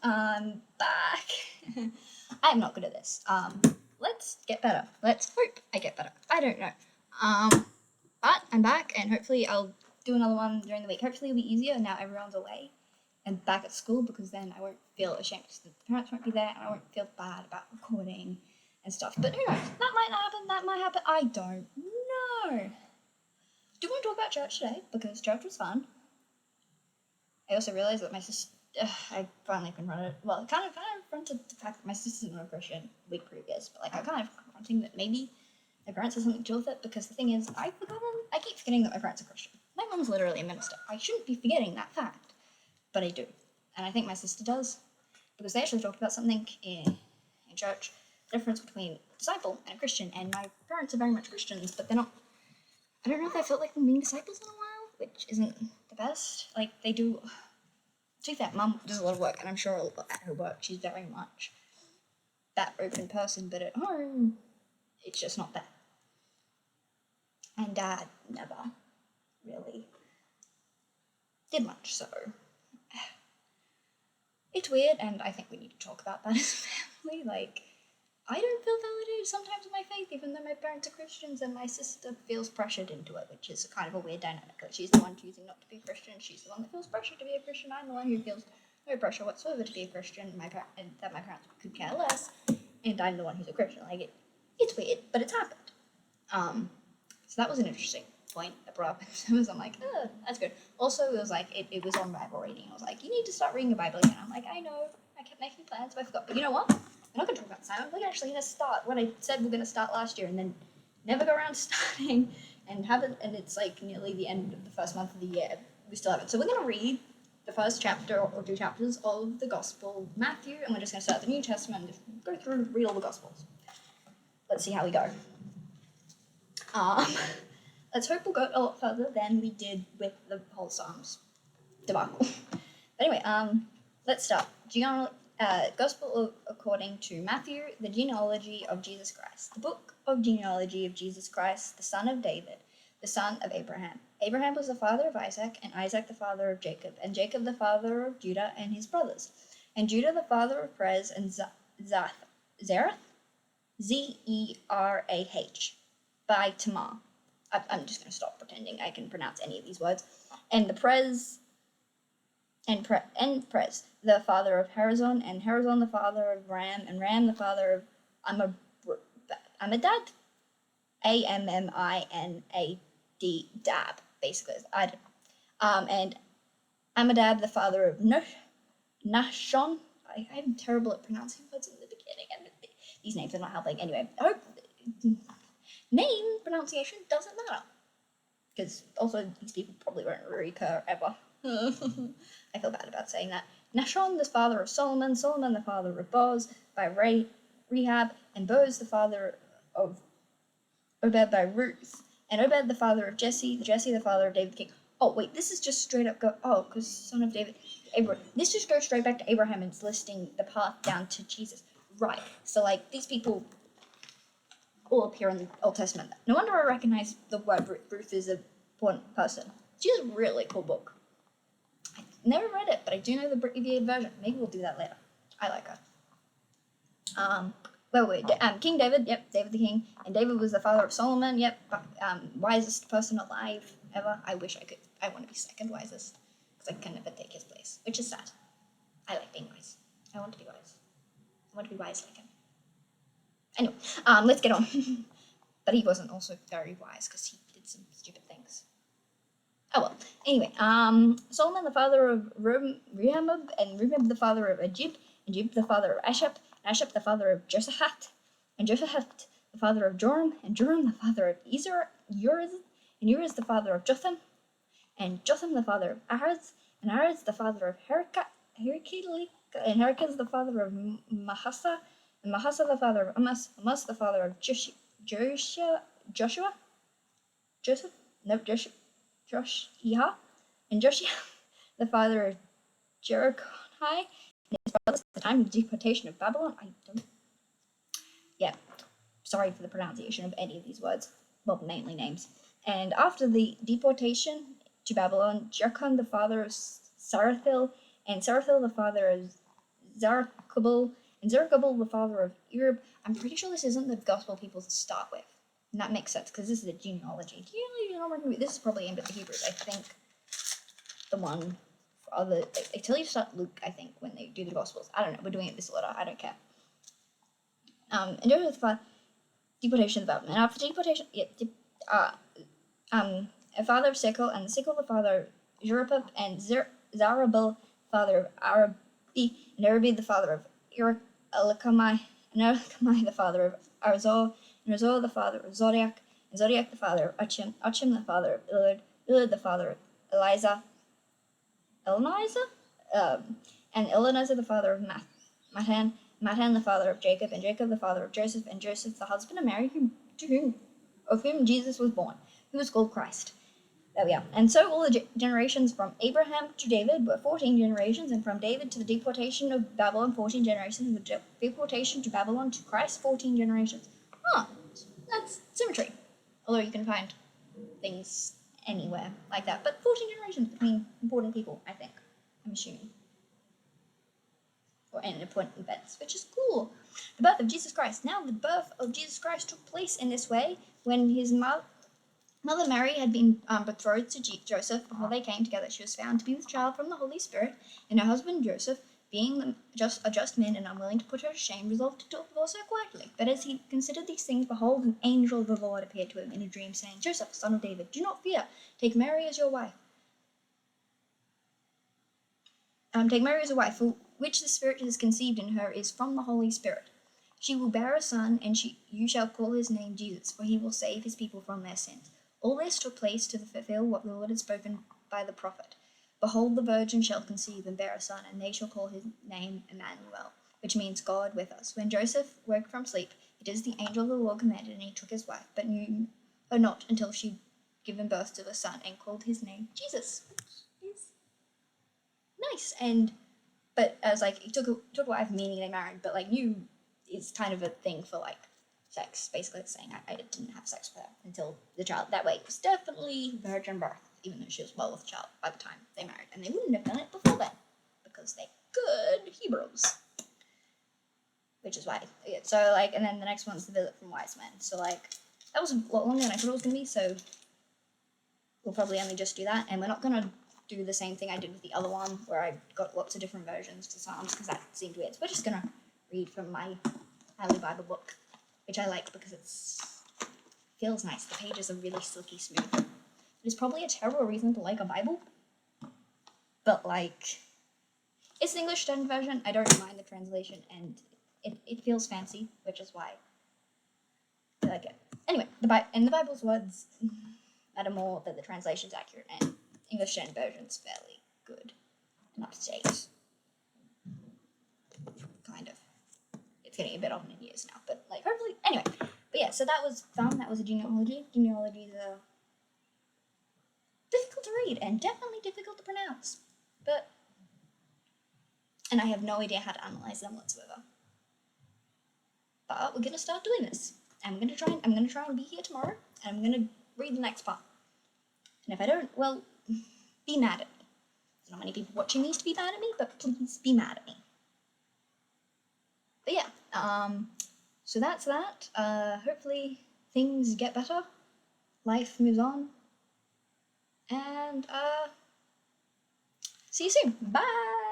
I'm back. I am not good at this. Let's get better. Let's hope I get better. I don't know. But I'm back, and hopefully I'll do another one during the week. Hopefully it'll be easier now everyone's away and back at school, because then I won't feel ashamed because the parents won't be there, and I won't feel bad about recording and stuff. But who knows? That might happen. That might happen. I don't know. Do you want to talk about church today? Because church was fun. I also realized that my sister, I finally confronted, well, kind of confronted the fact that my sister's not a Christian the week previous, but like I kind of confronting that maybe my parents have something to do with it, because the thing is, I keep forgetting that my parents are Christian. My mum's literally a minister. I shouldn't be forgetting that fact, but I do. And I think my sister does, because they actually talked about something in church, the difference between a disciple and a Christian, and my parents are very much Christians, but they're not, I don't know if I felt like them being disciples in a while, which isn't the best. Like, they do, to be fair, mum does a lot of work, and I'm sure at her work she's very much that open person, but at home, it's just not that. And dad never really did much, so it's weird, and I think we need to talk about that as a family. Like, I don't feel validated sometimes in my faith, even though my parents are Christians, and my sister feels pressured into it, which is kind of a weird dynamic. Like, she's the one choosing not to be a Christian, she's the one that feels pressured to be a Christian, I'm the one who feels no pressure whatsoever to be a Christian, and that my parents could care less, and I'm the one who's a Christian. Like, it's weird, but it's happened. So that was an interesting point I brought up. I'm like, oh, that's good. Also, it was like, it was on Bible reading. I was like, you need to start reading the Bible again. I'm like, I know, I kept making plans, but I forgot. But you know what? We're not going to talk about Simon. We're actually going to start what I said we're going to start last year, and then never go around starting, and haven't. And it's like nearly the end of the first month of the year. We still haven't. So we're going to read the first chapter or two chapters of the Gospel of Matthew, and we're just going to start the New Testament and just go through, read all the Gospels. Let's see how we go. Let's hope we'll go a lot further than we did with the whole Psalms debacle. But anyway, let's start. Gospel according to Matthew, the genealogy of Jesus Christ. The book of genealogy of Jesus Christ, the son of David, the son of Abraham. Abraham was the father of Isaac, and Isaac the father of Jacob, and Jacob the father of Judah and his brothers, and Judah the father of Perez and Zerah, Zerah, by Tamar. I'm just going to stop pretending I can pronounce any of these words. And Perez, the father of Harazon, and Harazon the father of Ram, and Ram the father of Amminadab, Amminad, Dab, basically. And Amminadab the father of Nahshon. I'm terrible at pronouncing words in the beginning, and these names are not helping. Anyway, I hope name pronunciation doesn't matter, because also these people probably won't recur ever. I feel bad about saying that. Nahshon the father of Solomon, Solomon the father of Boaz by Rehab, and Boaz the father of Obed by Ruth, and Obed the father of Jesse the father of David the king. Oh wait, this is just straight up because son of David, Abraham. This just goes straight back to Abraham, and it's listing the path down to Jesus. Right. So like these people all appear in the Old Testament. No wonder I recognize the word Ruth is an important person. She's a really cool book. I never read it, but I do know the abbreviated version. Maybe we'll do that later. I like her. King David, yep, David the king, and David was the father of Solomon, yep, wisest person alive ever. I wish I could. I want to be second wisest, because I can never take his place, which is sad. I like being wise. I want to be wise. I want to be wise like him. Anyway, let's get on. But he wasn't also very wise, because he did some stupid things. Oh well. Anyway, Solomon the father of Rehoboam, and Rehoboam the father of Ajib, and Ajib the father of Ashap, and Ashap the father of Josaphat, and Josaphat the father of Joram, and Joram the father of Uriz, and Uriz the father of Jotham, and Jotham the father of Ahaz, and Ahaz the father of Heraclius, and Heraclius the father of Mahasa, and Mahasa the father of Amos, Amos the father of Joshua, and Joshua the father of Jericho, and his brothers at the time of the deportation of Babylon. Sorry for the pronunciation of any of these words, well, mainly names. And after the deportation to Babylon, Jechan the father of Sarathil, and Sarathil the father of Zerubbabel, and Zerubbabel the father of Ereb. I'm pretty sure this isn't the gospel people to start with. And that makes sense, because this is a genealogy. This is probably aimed at the Hebrews, I think. The one for other... They tell you to start Luke, I think, when they do the gospels. I don't know, we're doing it this order, I don't care. And Joseph the deportation of Babylon. And after deportation... a father of Sekel, and Sekel the father of Zerubbabel, and Zerubbabel father of Arabi, and Arabi the father of Elikamai, and Elikamai the father of Arzor, and Arzor the father of Zodiac, and Zodiac the father of Achim, Achim the father of Ilud, Ilud the father of Elonizer, and Elonizer the father of Matan, Matan the father of Jacob, and Jacob the father of Joseph, and Joseph the husband of Mary, of whom Jesus was born, who was called Christ. There we are. And so all the generations from Abraham to David were 14 generations, and from David to the deportation of Babylon, 14 generations, and the deportation to Babylon to Christ, 14 generations. That's symmetry. Although you can find things anywhere like that. But 14 generations between important people, I think. I'm assuming. Or in important events, which is cool. The birth of Jesus Christ. Now, the birth of Jesus Christ took place in this way when his Mother Mary had been betrothed to Joseph before they came together. She was found to be with child from the Holy Spirit, and her husband Joseph, being a just man and unwilling to put her to shame, resolved to divorce her quietly. But as he considered these things, behold, an angel of the Lord appeared to him in a dream, saying, Joseph, son of David, do not fear. Take Mary as your wife. Take Mary as a wife, for which the Spirit is conceived in her is from the Holy Spirit. She will bear a son, and you shall call his name Jesus, for he will save his people from their sins. All this took place to fulfill what the Lord had spoken by the prophet. Behold, the virgin shall conceive and bear a son, and they shall call his name Emmanuel, which means God with us. When Joseph woke from sleep, it is the angel of the Lord commanded, and he took his wife, but knew her not until she had given birth to a son, and called his name Jesus. Which is nice. But as he took a wife, meaning they married, but knew is kind of a thing for sex. Basically, it's saying I didn't have sex with her until the child. That way, it was definitely virgin birth, even though she was well with child by the time they married, and they wouldn't have done it before then because they're good Hebrews. Which is why. Yeah, so and then the next one's the visit from wise men. So that was a lot longer than I thought it was gonna be. So we'll probably only just do that, and we're not gonna do the same thing I did with the other one where I got lots of different versions for Psalms because that seemed weird. So we're just gonna read from my Holy Bible book, which I like because it feels nice. The pages are really silky smooth. It's probably a terrible reason to like a Bible, but it's the English Standard Version. I don't mind the translation, and it feels fancy, which is why I like it. Anyway, the Bible's words matter more than the translation's accurate, and English Standard Version's fairly good and up to date. Kind of. It's getting a bit off in years now, but hopefully. Anyway, but yeah, so that was fun. That was a genealogy. Genealogies are difficult to read and definitely difficult to pronounce, and I have no idea how to analyze them whatsoever. But we're gonna start doing this. I'm gonna try and be here tomorrow, and I'm gonna read the next part. And if I don't, well, be mad at me. There's not many people watching these to be mad at me, but please be mad at me. But yeah, so that's that. Hopefully things get better. Life moves on. And see you soon. Bye!